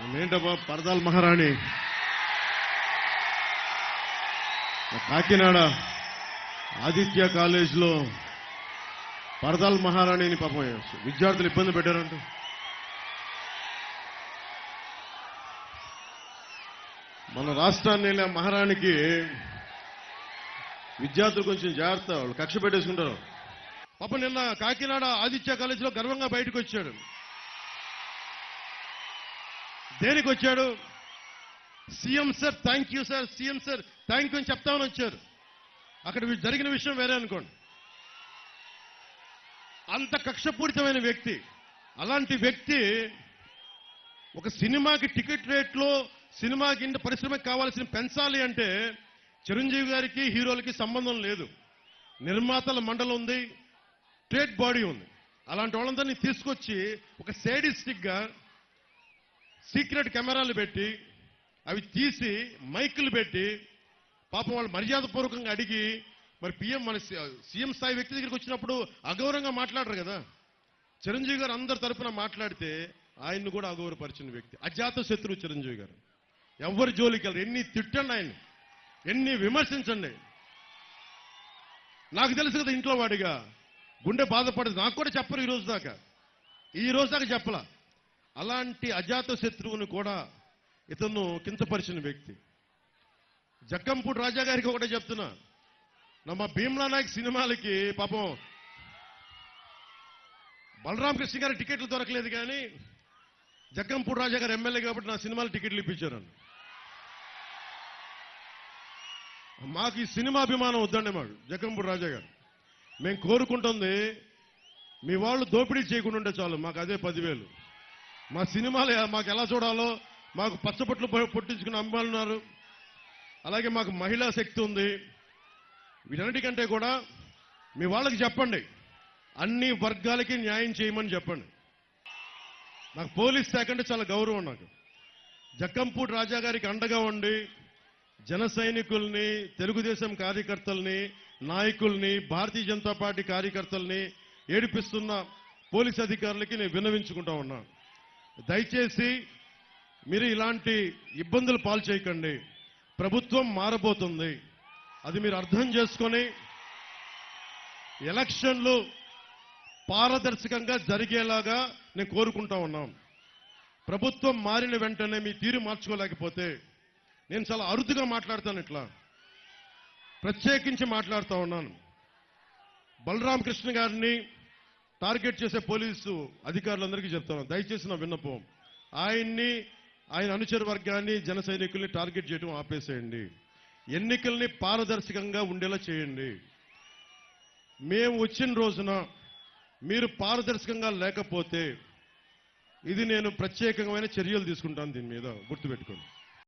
ఏంటబ్బా పరదాల మహారాణి కాకినాడ ఆదిత్య కాలేజీలో పరదాల మహారాణిని పాపం విద్యార్థులు ఇబ్బంది పెట్టారంట. మన రాష్ట్రాన్ని మహారాణికి విద్యార్థులు కొంచెం జాగ్రత్త, వాళ్ళు కక్ష పెట్టేసుకుంటారు. పాపం నిన్న కాకినాడ ఆదిత్య కాలేజీలో గర్వంగా బయటకు వచ్చాడు. దేనికి వచ్చాడు? CM sir thank you sir, CM sir thank you అని చెప్తామని వచ్చారు. అక్కడ జరిగిన విషయం వేరే అనుకోండి. అంత కక్షపూరితమైన వ్యక్తి. అలాంటి వ్యక్తి ఒక సినిమాకి టికెట్ రేట్లో సినిమాకి ఇంత పరిశ్రమకి కావాల్సిన పెంచాలి అంటే చిరంజీవి గారికి హీరోలకి సంబంధం లేదు. నిర్మాతల మండలి ఉంది, ట్రేడ్ బాడీ ఉంది. అలాంటి వాళ్ళందరినీ తీసుకొచ్చి ఒక సేడిస్టిక్ గా సీక్రెట్ కెమెరాలు పెట్టి అవి తీసి మైకులు పెట్టి పాపం వాళ్ళు మర్యాదపూర్వకంగా అడిగి, మరి పిఎం మన సీఎం స్థాయి వ్యక్తి దగ్గరికి వచ్చినప్పుడు అగౌరవంగా మాట్లాడరు కదా. చిరంజీవి గారు అందరి తరఫున మాట్లాడితే ఆయన్ని కూడా అగౌరవపరిచిన వ్యక్తి. అజాత శత్రువు చిరంజీవి గారు. ఎవరి జోలికి వెళ్ళరు. ఎన్ని తిట్టండి ఆయన్ని, ఎన్ని విమర్శించండి. నాకు తెలుసు కదా ఇంట్లో వాడిగా గుండె బాధపడదు. నాకు కూడా చెప్పరు ఈ రోజు దాకా చెప్పలా. అలాంటి అజాత శత్రువుని కూడా ఇతను కించపరిచిన వ్యక్తి. జక్కంపూడి రాజా గారికి ఒకటే చెప్తున్నా, మా భీమ్లా నాయక్ సినిమాలకి పాపం బలరామకృష్ణ గారి టికెట్లు దొరకలేదు, కానీ జక్కంపూడి రాజా గారు ఎమ్మెల్యే కాబట్టి నా సినిమాలు టికెట్లు ఇప్పించారు. మాకు ఈ సినిమా అభిమానం వద్దండి. మాకు జక్కంపూడి రాజా గారు మేము కోరుకుంటుంది, మీ వాళ్ళు దోపిడీ చేయకుండా ఉంటే చాలు, మాకు అదే 10,000. మా సినిమాలు మాకు ఎలా చూడాలో, మాకు పచ్చబొట్లు పొట్టించుకున్న అమ్మాయిలు ఉన్నారు, అలాగే మాకు మహిళా శక్తి ఉంది. వీటన్నిటికంటే కూడా మీ వాళ్ళకి చెప్పండి, అన్ని వర్గాలకి న్యాయం చేయమని చెప్పండి. నాకు పోలీస్ శాఖ అంటే చాలా గౌరవం. నాకు జక్కంపూడి రాజా గారికి అండగా ఉండి జన సైనికుల్ని, తెలుగుదేశం కార్యకర్తల్ని, నాయకుల్ని, భారతీయ జనతా పార్టీ కార్యకర్తల్ని ఏడిపిస్తున్న పోలీస్ అధికారులకి నేను విన్నవించుకుంటా ఉన్నా, దయచేసి మీరు ఇలాంటి ఇబ్బందులు పాలు చేయకండి. ప్రభుత్వం మారబోతుంది, అది మీరు అర్థం చేసుకొని ఎలక్షన్లు పారదర్శకంగా జరిగేలాగా నేను కోరుకుంటా ఉన్నాం. ప్రభుత్వం మారిన వెంటనే మీ తీరు మార్చుకోలేకపోతే నేను చాలా అరుదుగా మాట్లాడతాను, ఇట్లా ప్రత్యేకించి మాట్లాడుతూ ఉన్నాను. బలరామకృష్ణ గారిని టార్గెట్ చేసే పోలీసు అధికారులందరికీ చెప్తాను, దయచేసి నా విన్నపం, ఆయన్ని, ఆయన అనుచర వర్గాన్ని, జన సైనికుల్ని టార్గెట్ చేయడం ఆపేసేయండి. ఎన్నికల్ని పారదర్శకంగా ఉండేలా చేయండి. మేము వచ్చిన రోజున మీరు పారదర్శకంగా లేకపోతే ఇది నేను ప్రత్యేకమైన చర్యలు తీసుకుంటాను. దీని మీద గుర్తుపెట్టుకోండి.